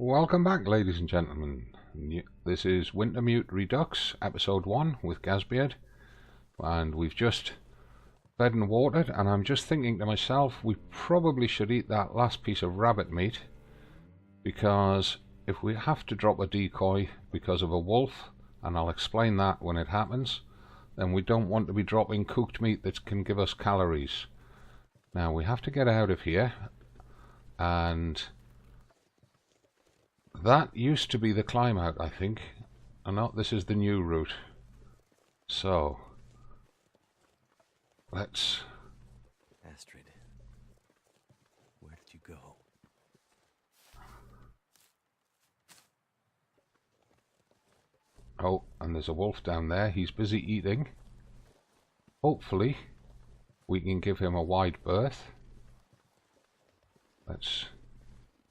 Welcome back, ladies and gentlemen. This is Wintermute Redux, episode 1 with Gazbeard, and we've just fed and watered, and I'm just thinking to myself, we probably should eat that last piece of rabbit meat, because if we have to drop a decoy because of a wolf, and I'll explain that when it happens, then we don't want to be dropping cooked meat that can give us calories. Now we have to get out of here, and that used to be the climb out, I think. And not, this is the new route. So let's... Astrid, where did you go? Oh, and there's a wolf down there. He's busy eating. Hopefully we can give him a wide berth. Let's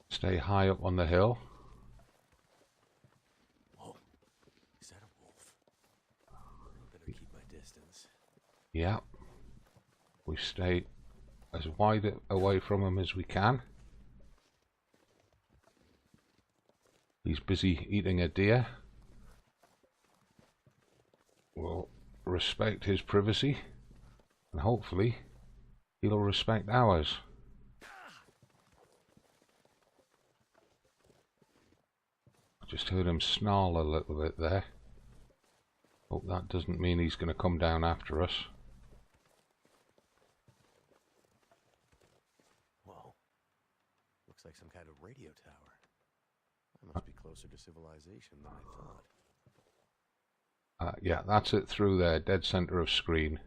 stay high up on the hill. Yeah, we stay as wide away from him as we can. He's busy eating a deer. We'll respect his privacy, and hopefully he'll respect ours. I just heard him snarl a little bit there. Hope that doesn't mean he's going to come down after us. Looks like some kind of radio tower. That must be closer to civilization than I thought. Yeah, that's it through there, dead center of screen.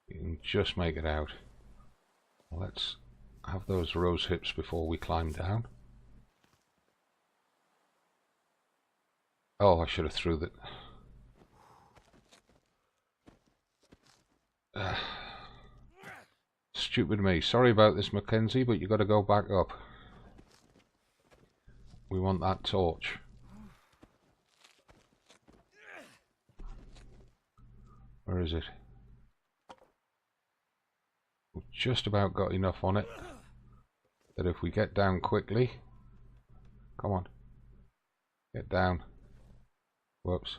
You can just make it out. Let's have those rose hips before we climb down. Oh, I should have threw that. Stupid me. Sorry about this, Mackenzie, but you got to go back up. We want that torch. Where is it? We've just about got enough on it that if we get down quickly... Come on. Get down. Whoops.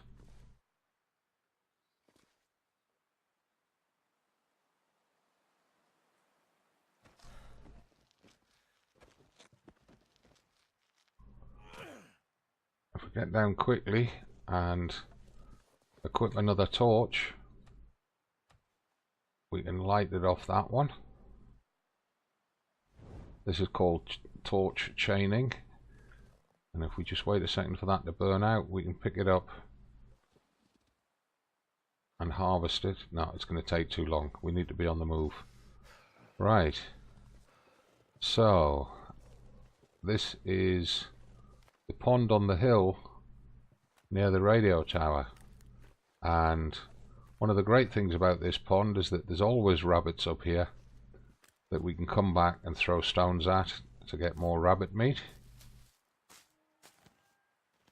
If we get down quickly and equip another torch, we can light it off that one. This is called torch chaining, and if we just wait a second for that to burn out, we can pick it up and harvest it. No, it's going to take too long. We need to be on the move. Right. So this is the pond on the hill near the radio tower, and one of the great things about this pond is that there's always rabbits up here that we can come back and throw stones at to get more rabbit meat.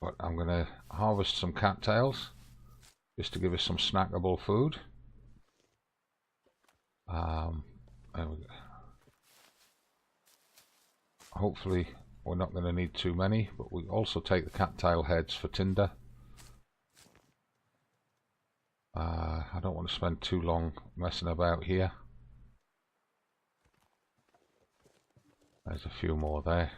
But I'm going to harvest some cattails just to give us some snackable food. There we go. Hopefully we're not going to need too many, but we also take the cattail heads for tinder. I don't want to spend too long messing about here. There's a few more there.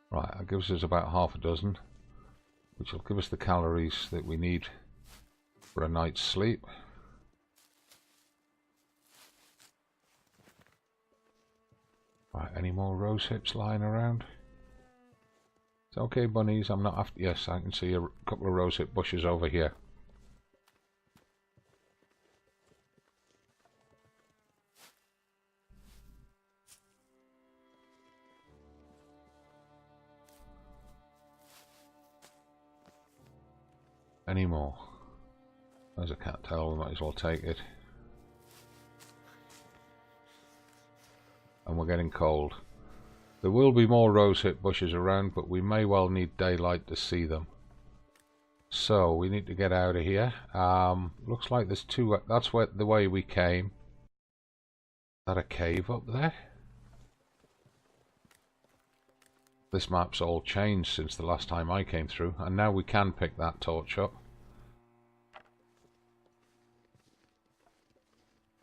Right, that gives us about half a dozen, which will give us the calories that we need for a night's sleep. Right, any more rose hips lying around? It's okay, bunnies, I'm not after... Yes, I can see a couple of rose hip bushes over here. Any more? There's a cattail, we might as well take it. And we're getting cold. There will be more rosehip bushes around, but we may well need daylight to see them. So we need to get out of here. Looks like there's two. That's where the way we came. Is that a cave up there? This map's all changed since the last time I came through, and now we can pick that torch up.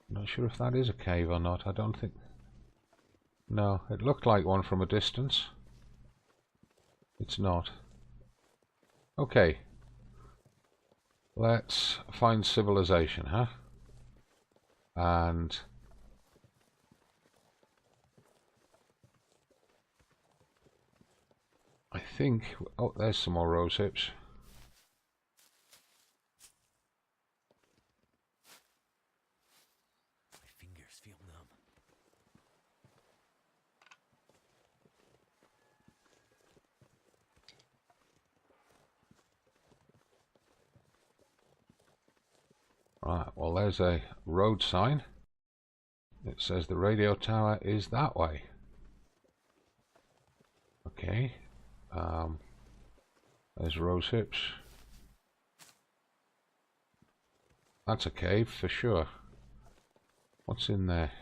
Not sure if that is a cave or not. I don't think. No, it looked like one from a distance. It's not. Okay. Let's find civilization, huh? And I think... Oh, there's some more rose hips. My fingers feel numb. Right, well there's a road sign. It says the radio tower is that way. Okay. There's rose hips. That's a cave for sure. What's in there?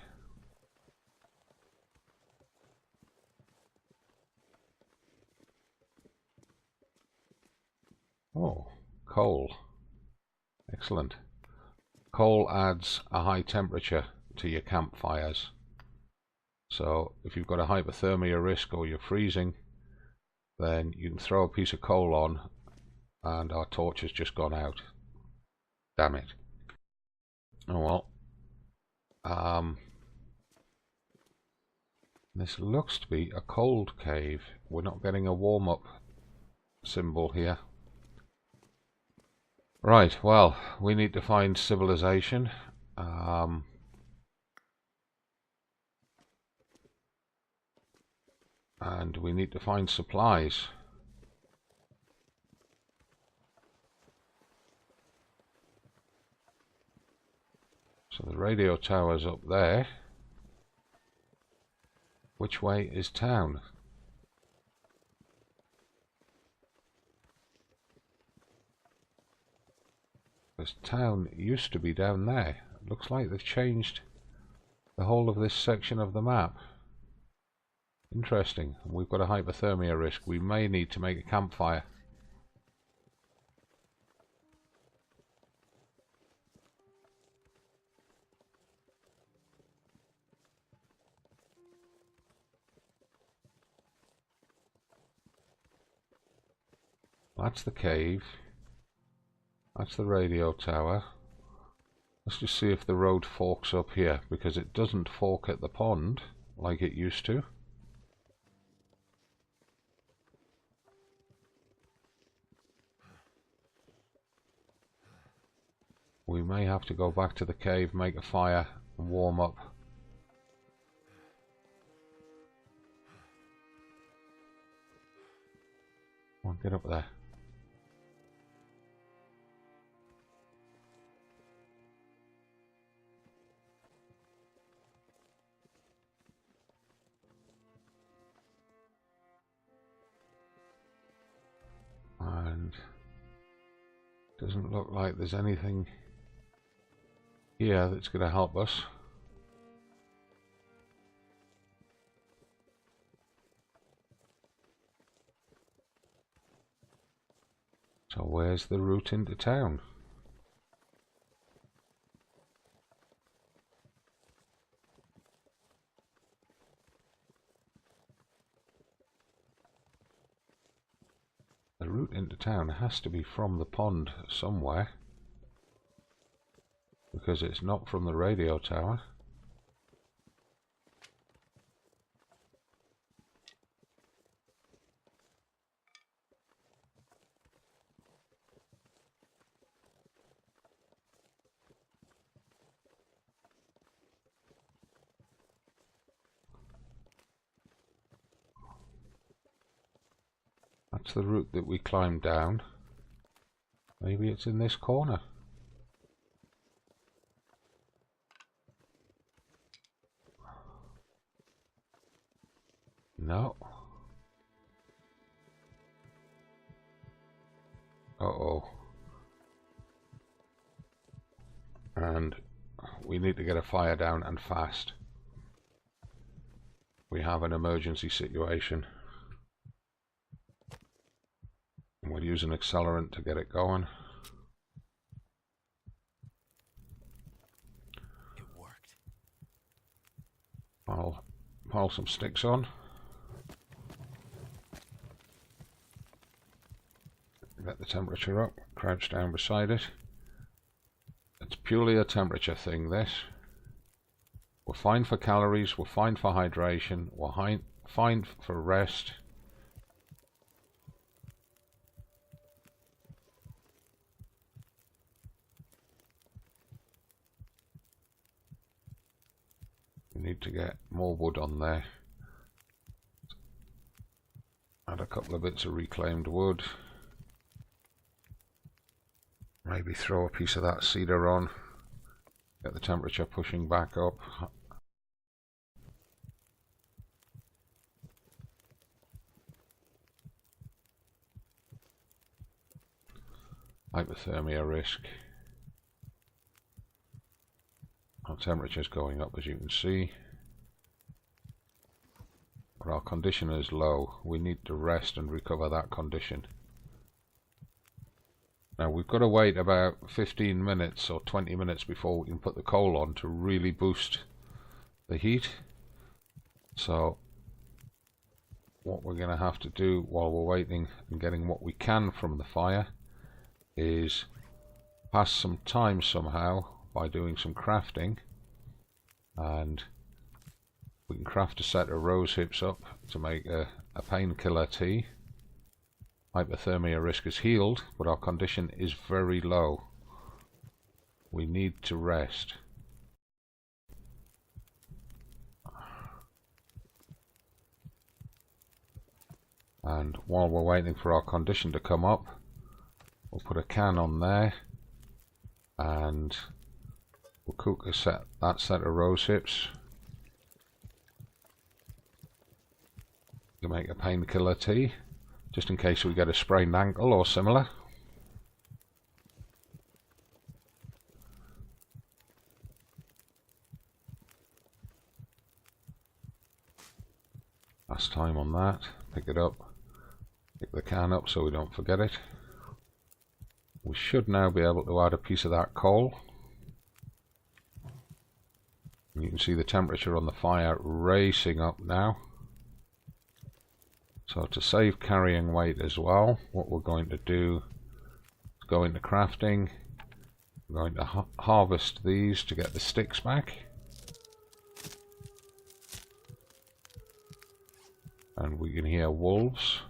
Oh, coal. Excellent. Coal adds a high temperature to your campfires. So if you've got a hypothermia risk or you're freezing, then you can throw a piece of coal on and our torch has just gone out. Damn it. Oh well. This looks to be a cold cave. We're not getting a warm-up symbol here. Right, well, we need to find civilization. And we need to find supplies. So the radio tower's up there. Which way is town? Because town used to be down there. It looks like they've changed the whole of this section of the map. Interesting. We've got a hypothermia risk. We may need to make a campfire. That's the cave. That's the radio tower. Let's just see if the road forks up here, because it doesn't fork at the pond like it used to. We may have to go back to the cave, make a fire, and warm up. Come on, get up there. And doesn't look like there's anything here that's going to help us. So where's the route into town? The route into town has to be from the pond somewhere, because it's not from the radio tower. That's the route that we climbed down. Maybe it's in this corner. No. Uh-oh. we need to get a fire down, and fast. We have an emergency situation. And we'll use an accelerant to get it going. It worked. I'll pile some sticks on. Get the temperature up, crouch down beside it. It's purely a temperature thing, this. We're fine for calories, we're fine for hydration, we're fine for rest. We need to get more wood on there. Add a couple of bits of reclaimed wood. Maybe throw a piece of that cedar on. Get the temperature pushing back up. Hypothermia risk. Our temperature's going up, as you can see. But our condition is low. We need to rest and recover that condition. Now we've got to wait about 15 minutes or 20 minutes before we can put the coal on to really boost the heat. So what we're going to have to do while we're waiting and getting what we can from the fire is pass some time somehow by doing some crafting, and we can craft a set of rose hips up to make a painkiller tea. Hypothermia risk is healed, but our condition is very low. We need to rest. And while we're waiting for our condition to come up, we'll put a can on there and we'll cook that set of rose hips to make a painkiller tea, just in case we get a sprained ankle or similar. Last time on that, pick it up, pick the can up so we don't forget it. We should now be able to add a piece of that coal. You can see the temperature on the fire racing up now. So to save carrying weight as well, what we're going to do is go into crafting. We're going to harvest these to get the sticks back. And we can hear wolves.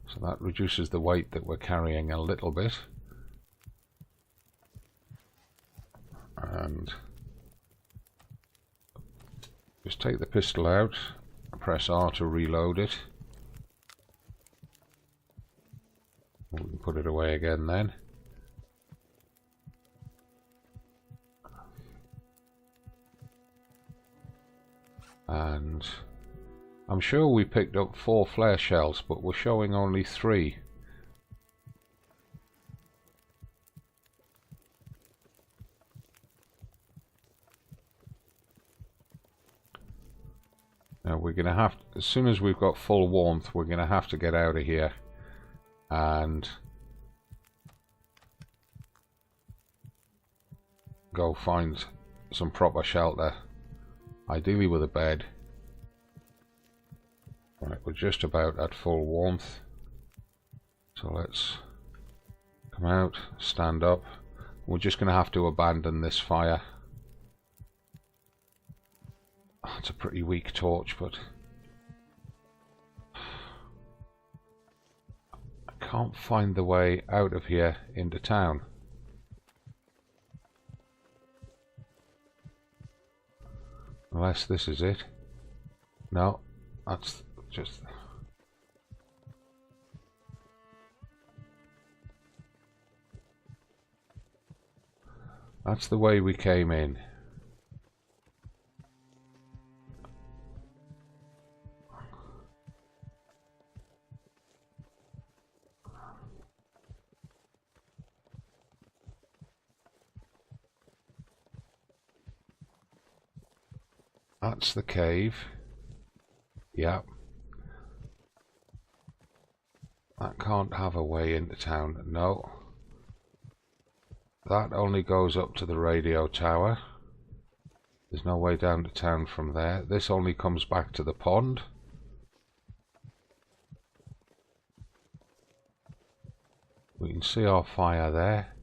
So that reduces the weight that we're carrying a little bit. And just take the pistol out and press R to reload it. We can put it away again then. And I'm sure we picked up 4 flare shells, but we're showing only 3. Now we're going to have, as soon as we've got full warmth, we're going to have to get out of here and go find some proper shelter, ideally with a bed. Right, we're just about at full warmth, so let's come out, stand up. We're just going to have to abandon this fire. It's a pretty weak torch, but I can't find the way out of here into town. Unless this is it. No, that's just... That's the way we came in. That's the cave. Yep. That can't have a way into town. No. That only goes up to the radio tower. There's no way down to town from there. This only comes back to the pond. We can see our fire there.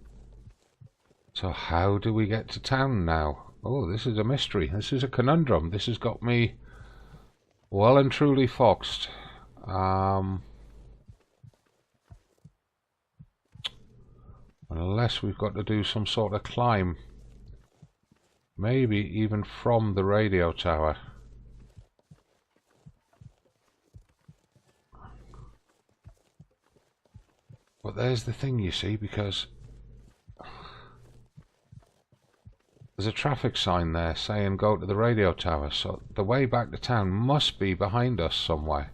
So how do we get to town now? Oh, this is a mystery. This is a conundrum. This has got me well and truly foxed. Unless we've got to do some sort of climb. Maybe even from the radio tower. But there's the thing, you see, because there's a traffic sign there saying go to the radio tower, so the way back to town must be behind us somewhere.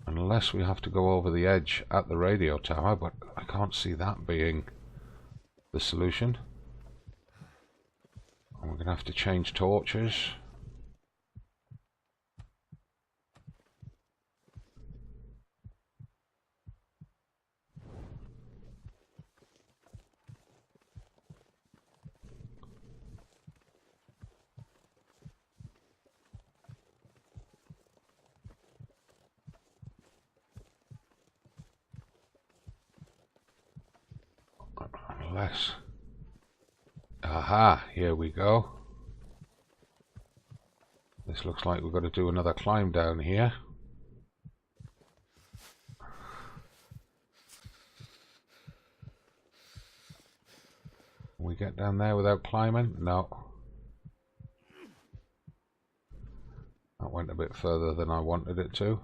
Unless we have to go over the edge at the radio tower, but I can't see that being the solution. And we're going to have to change torches. Unless... Aha, here we go. This looks like we've got to do another climb down here. Can we get down there without climbing? No. That went a bit further than I wanted it to.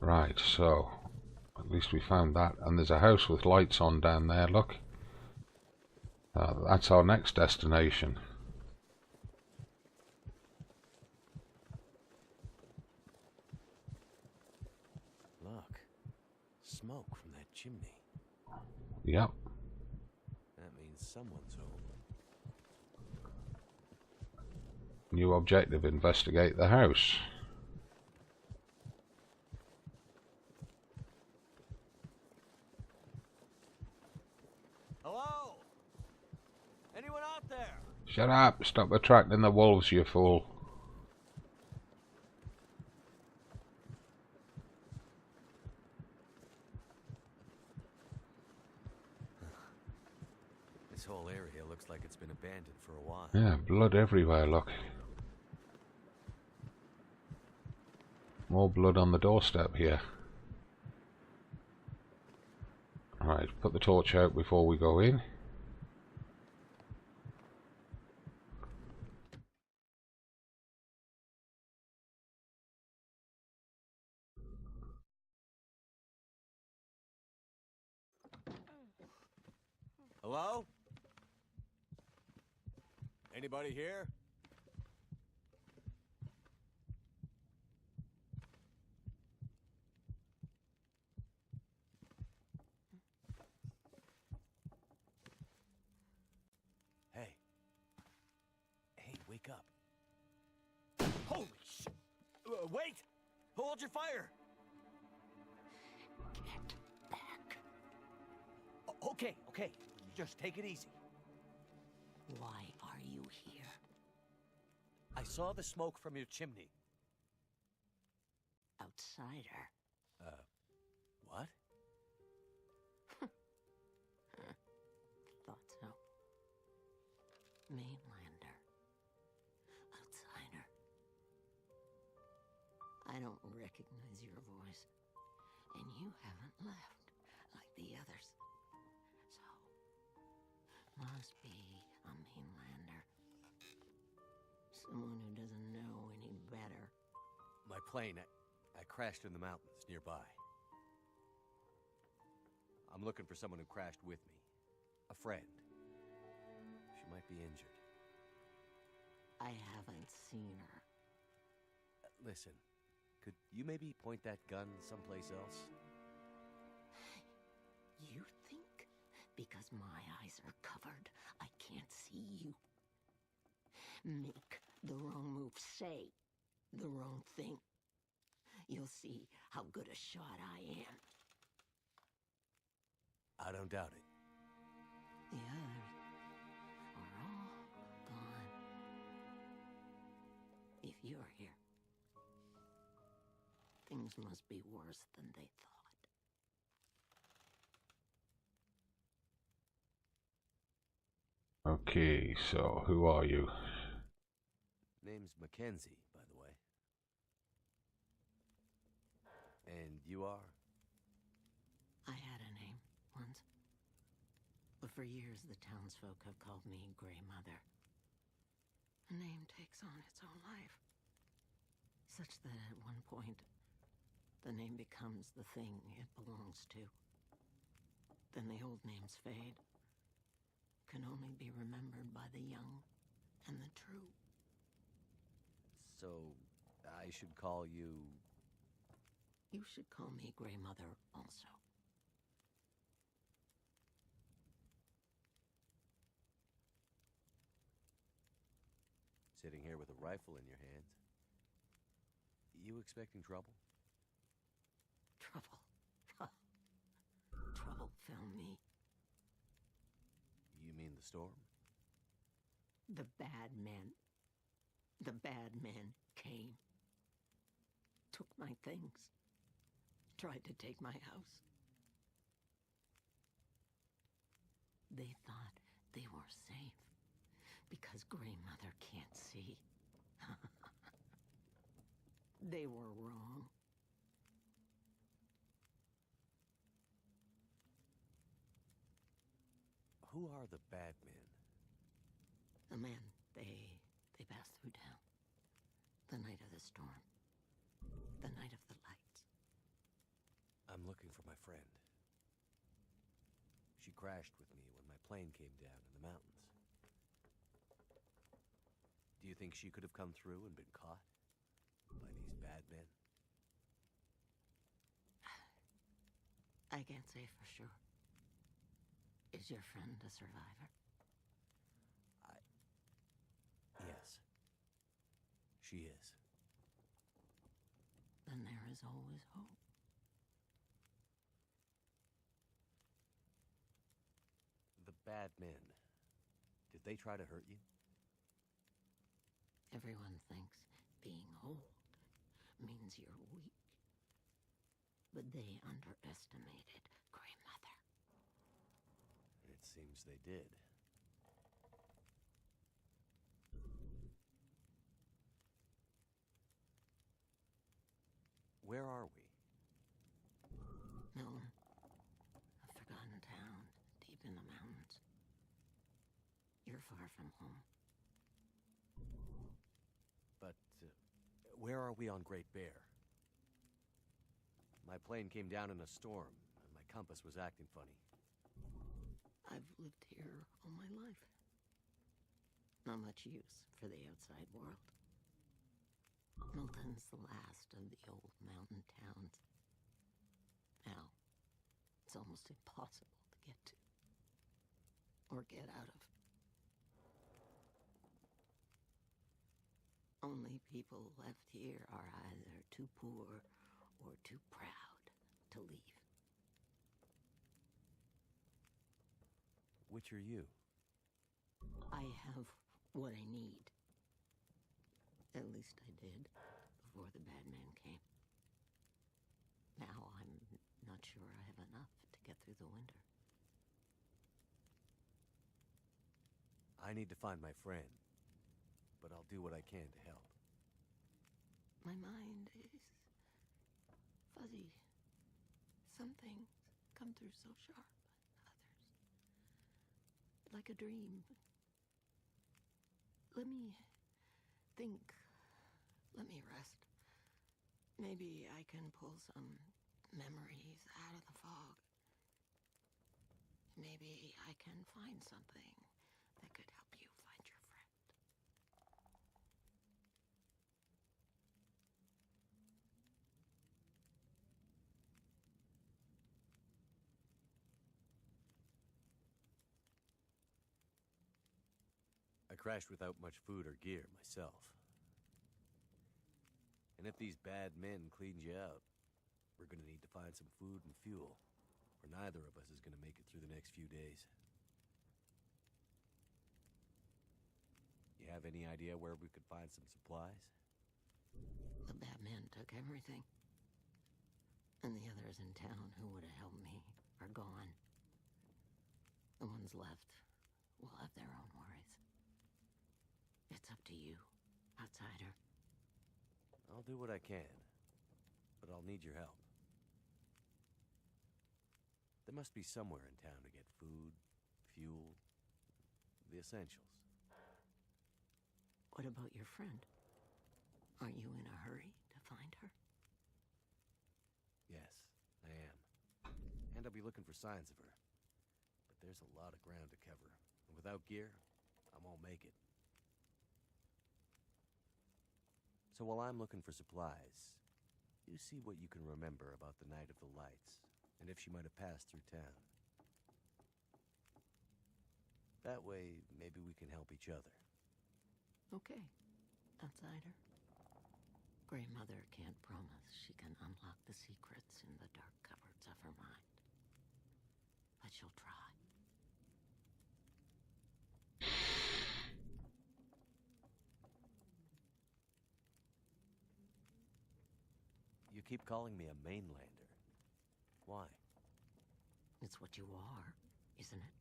Right, so at least we found that, and there's a house with lights on down there, look. That's our next destination. Look, smoke from that chimney. Yep. That means someone's home. New objective, investigate the house. Hello? Anyone out there? Shut up! Stop attracting the wolves, you fool. This whole area looks like it's been abandoned for a while. Yeah, blood everywhere, look. More blood on the doorstep here. Alright, put the torch out before we go in. Hello? Anybody here? Hey. Hey, wake up. Holy shit! Wait! Hold your fire! Get back. Okay, okay. Just take it easy. Why are you here? I saw the smoke from your chimney. Outsider. What? Thought so. Mainlander. Outsider. I don't recognize your voice. And you haven't left like the others. So, must be a mainlander. Someone who doesn't know any better. My plane, I crashed in the mountains nearby. I'm looking for someone who crashed with me. A friend. She might be injured. I haven't seen her. Listen, could you maybe point that gun someplace else? You think because my eyes are covered, I can't see you? Make the wrong move, say the wrong thing. You'll see how good a shot I am. I don't doubt it. The others are all gone. If you're here, things must be worse than they thought. Okay, so who are you? Name's Mackenzie, by the way. And you are? I had a name once, but for years the townsfolk have called me Grey Mother. A name takes on its own life, such that at one point, the name becomes the thing it belongs to. Then the old names fade, can only be remembered by the young and the true. So, I should call you... You should call me Grey Mother also. Sitting here with a rifle in your hands. You expecting trouble? Trouble. Trouble found me. You mean the storm? The bad men. The bad men came. Took my things. Tried to take my house. They thought they were safe because Grey Mother can't see. They were wrong. Who are the bad men? The men they passed through town. The night of the storm. The night of the lights. I'm looking for my friend. She crashed with me when my plane came down in the mountains. Do you think she could have come through and been caught by these bad men? I can't say for sure. Is your friend a survivor? Yes. She is. Then there is always hope. The bad men. Did they try to hurt you? Everyone thinks being old means you're weak. But they underestimated Grey Mother. It seems they did. Where are we? Milton, a forgotten town deep in the mountains. You're far from home. But where are we on Great Bear? My plane came down in a storm, and my compass was acting funny. I've lived here all my life. Not much use for the outside world. Milton's the last of the old mountain towns. Now, it's almost impossible to get to. Or get out of. Only people left here are either too poor or too proud to leave. Which are you? I have what I need. At least I did before the bad men came. Now I'm not sure I have enough to get through the winter. I need to find my friend, but I'll do what I can to help. My mind is fuzzy. Some things come through so sharp, others like a dream. Let me think. Let me rest. Maybe I can pull some memories out of the fog. Maybe I can find something that could help you find your friend. I crashed without much food or gear myself. And if these bad men cleaned you out, we're gonna need to find some food and fuel, or neither of us is gonna make it through the next few days. You have any idea where we could find some supplies? The bad men took everything. And the others in town who would have helped me are gone. The ones left will have their own worries. It's up to you, outsider. I'll do what I can, but I'll need your help. There must be somewhere in town to get food, fuel, the essentials. What about your friend? Are you in a hurry to find her? Yes, I am. And I'll be looking for signs of her. But there's a lot of ground to cover, and without gear, I won't make it. So while I'm looking for supplies, you see what you can remember about the Night of the Lights, and if she might have passed through town. That way, maybe we can help each other. Okay, outsider. Grey Mother can't promise she can unlock the secrets in the dark cupboards of her mind. But she'll try. You keep calling me a mainlander. Why? It's what you are, isn't it?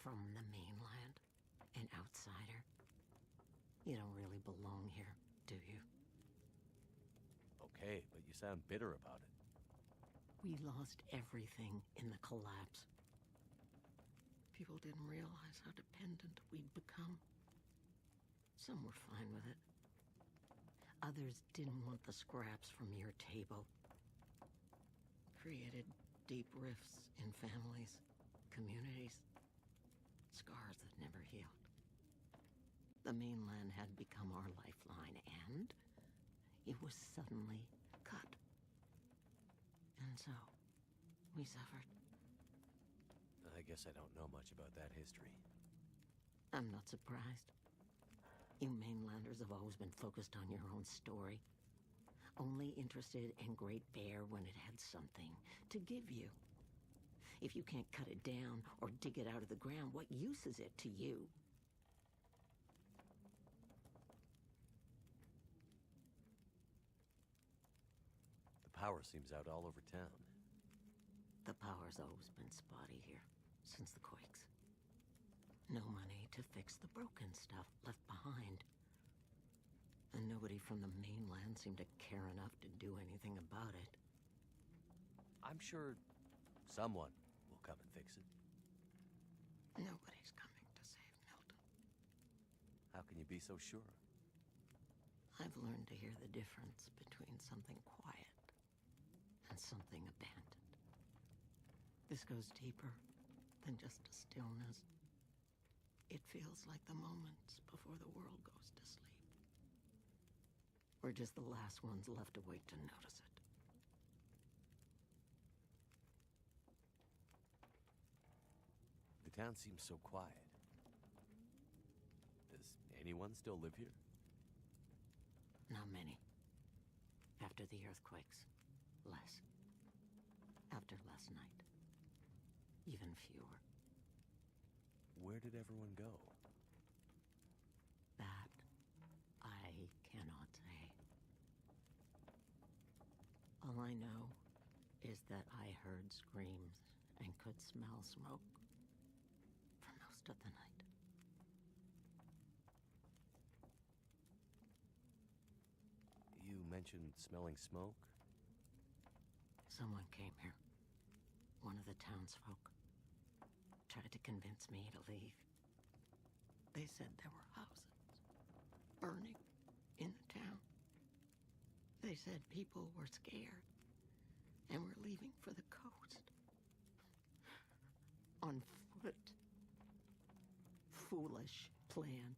From the mainland, an outsider. You don't really belong here, do you? Okay, but you sound bitter about it. We lost everything in the collapse. People didn't realize how dependent we'd become. Some were fine with it. Others didn't want the scraps from your table. Created deep rifts in families, communities, scars that never healed. The mainland had become our lifeline, and it was suddenly cut. And so, we suffered. I guess I don't know much about that history. I'm not surprised. You mainlanders have always been focused on your own story. Only interested in Great Bear when it had something to give you. If you can't cut it down or dig it out of the ground, what use is it to you? The power seems out all over town. The power's always been spotty here, since the quakes. No money to fix the broken stuff left behind. And nobody from the mainland seemed to care enough to do anything about it. I'm sure someone will come and fix it. Nobody's coming to save Milton. How can you be so sure? I've learned to hear the difference between something quiet and something abandoned. This goes deeper than just a stillness. It feels like the moments before the world goes to sleep. We're just the last ones left awake to notice it. The town seems so quiet. Does anyone still live here? Not many. After the earthquakes, less. After last night, even fewer. Where did everyone go? That I cannot say. All I know is that I heard screams and could smell smoke for most of the night. You mentioned smelling smoke? Someone came here. One of the townsfolk. Tried to convince me to leave. They said there were houses burning in the town. They said people were scared and were leaving for the coast. on foot. Foolish plan.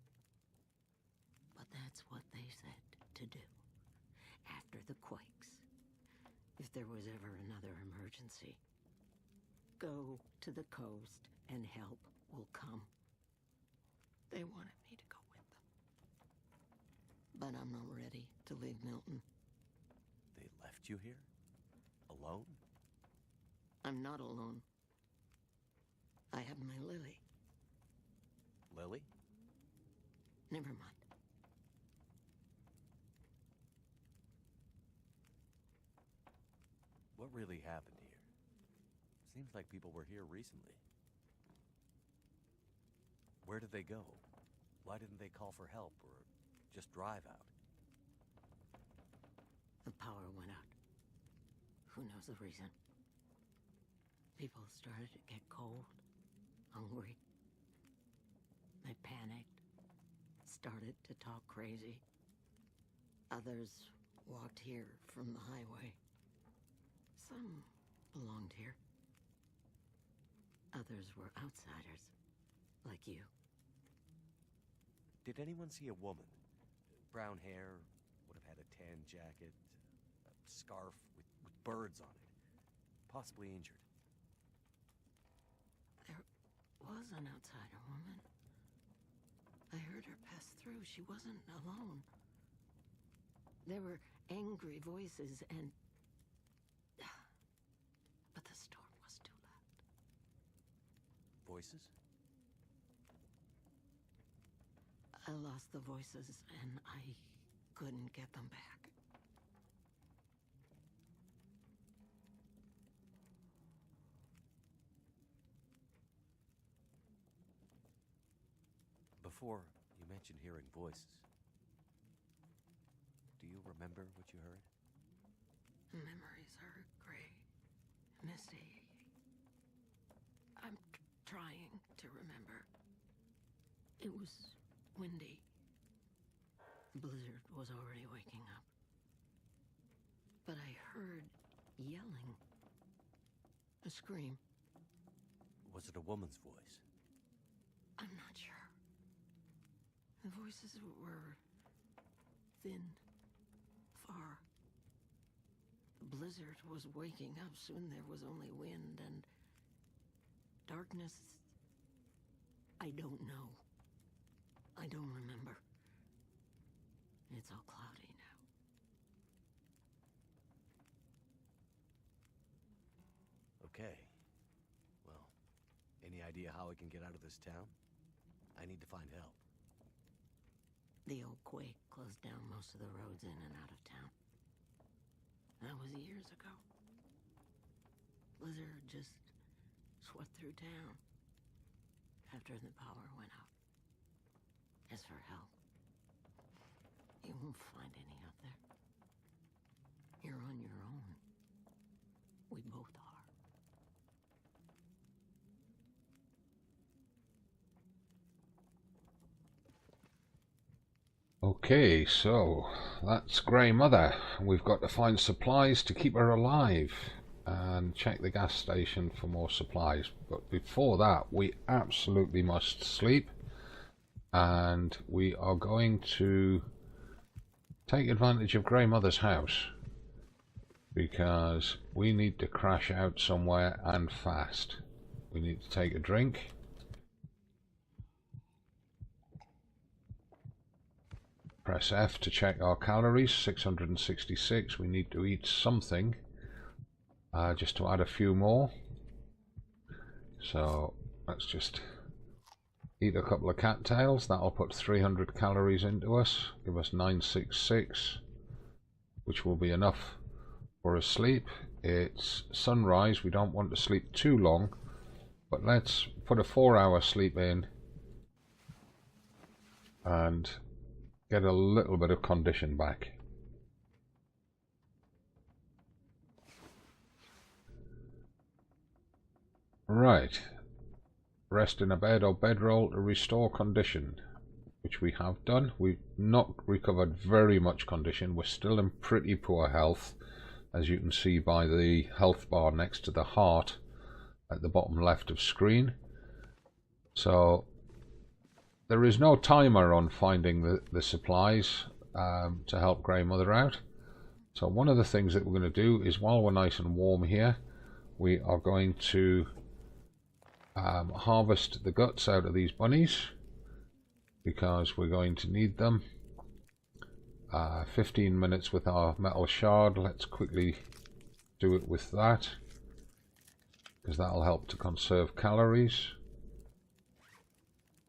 But that's what they said to do. After the quakes. If there was ever another emergency. Go to the coast and help will come. They wanted me to go with them. But I'm not ready to leave Milton. They left you here? Alone? I'm not alone. I have my Lily. Lily? Never mind. What really happened here? Seems like people were here recently. Where did they go? Why didn't they call for help or just drive out? The power went out. Who knows the reason? People started to get cold, hungry. They panicked, started to talk crazy. Others walked here from the highway. Some belonged here. Others were outsiders, like you. Did anyone see a woman? Brown hair, would have had a tan jacket, a scarf with birds on it. Possibly injured. There was an outsider woman. I heard her pass through. She wasn't alone. There were angry voices and... But the storm was too loud. Voices? I lost the voices and I couldn't get them back. Before, you mentioned hearing voices. Do you remember what you heard? Memories are gray, misty. I'm trying to remember. It was windy. The blizzard was already waking up. But I heard yelling. A scream. Was it a woman's voice? I'm not sure. The voices were thin, far. The blizzard was waking up. Soon there was only wind and darkness. I don't know. I don't remember. It's all cloudy now. Okay. Well, any idea how I can get out of this town? I need to find help. The old quake closed down most of the roads in and out of town. That was years ago. Blizzard just swept through town after the power went out. As for help, you won't find any out there. You're on your own. We both are. Okay, so that's Grey Mother. We've got to find supplies to keep her alive and check the gas station for more supplies. But before that, we absolutely must sleep, and we are going to take advantage of Grey Mother's house because we need to crash out somewhere and fast. We need to take a drink. Press F to check our calories, 666. We need to eat something just to add a few more. So let's just eat a couple of cattails. That'll put 300 calories into us, give us 966, which will be enough for a sleep. It's sunrise. We don't want to sleep too long, but let's put a 4-hour sleep in and get a little bit of condition back. Right, rest in a bed or bedroll to restore condition, which we have done. We've not recovered very much condition. We're still in pretty poor health, as you can see by the health bar next to the heart at the bottom left of screen. So there is no timer on finding the supplies to help Grey Mother out. So one of the things that we're going to do is, while we're nice and warm here, we are going to harvest the guts out of these bunnies, because we're going to need them. 15 minutes with our metal shard. Let's quickly do it with that, because that'll help to conserve calories.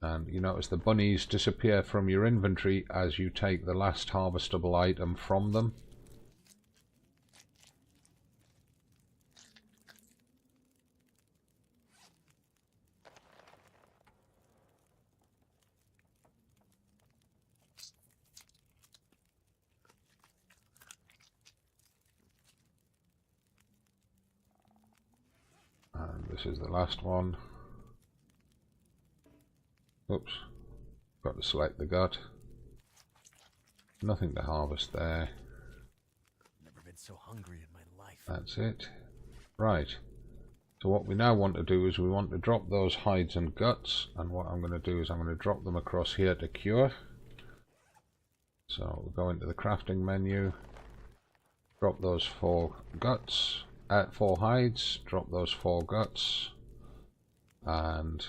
And you notice the bunnies disappear from your inventory as you take the last harvestable item from them. And this is the last one. Oops, got to select the gut. Nothing to harvest there. Never been so hungry in my life. That's it. Right. So what we now want to do is we want to drop those hides and guts, and what I'm going to do is I'm going to drop them across here to cure. So we'll go into the crafting menu, drop those 4 guts, 4 hides, drop those 4 guts, and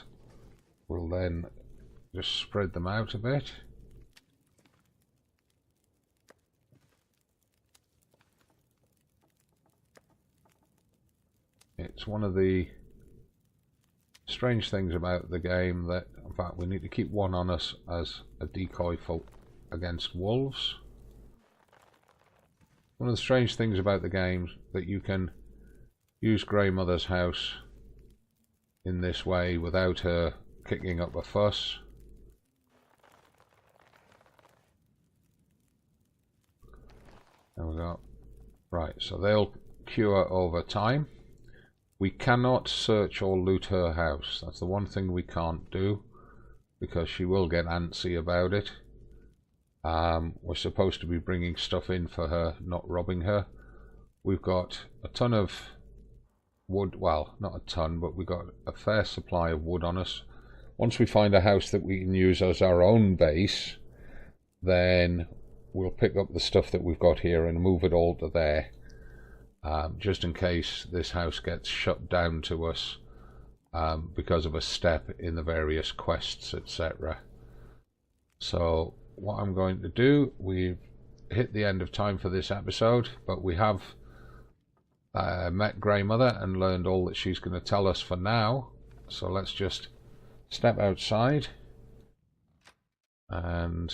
we'll then just spread them out a bit. It's one of the strange things about the game that, in fact, we need to keep one on us as a decoy against wolves. One of the strange things about the game that you can use Grey Mother's house in this way without her kicking up a fuss. There we go. Right, so they'll cure over time. We cannot search or loot her house. That's the one thing we can't do, because she will get antsy about it. We're supposed to be bringing stuff in for her, not robbing her. We've got a ton of wood, well, not a ton, but we've got a fair supply of wood on us. Once we find a house that we can use as our own base, then we'll pick up the stuff that we've got here and move it all to there, just in case this house gets shut down to us because of a step in the various quests, etc. So what I'm going to do, we've hit the end of time for this episode, but we have met Grey Mother and learned all that she's going to tell us for now. So let's just step outside and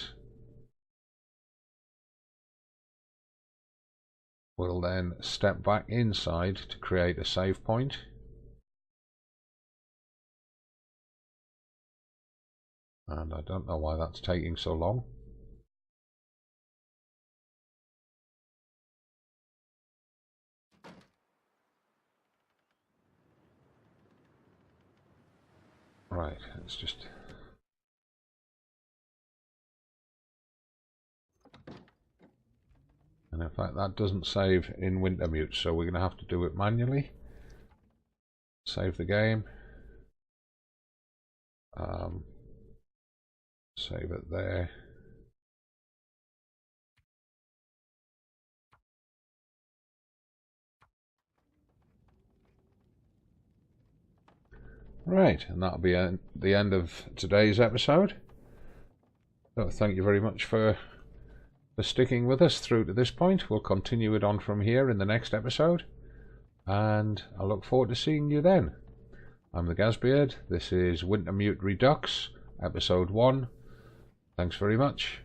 we'll then step back inside to create a save point. And I don't know why that's taking so long. Right, it's just... And in fact that doesn't save in Wintermute, so we're going to have to do it manually. Save the game. Save it there. Right, and that'll be the end of today's episode. So thank you very much for sticking with us through to this point. We'll continue it on from here in the next episode, and I look forward to seeing you then. I'm the Gazbeard. This is Wintermute Redux, episode 1. Thanks very much.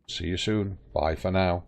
See you soon. Bye for now.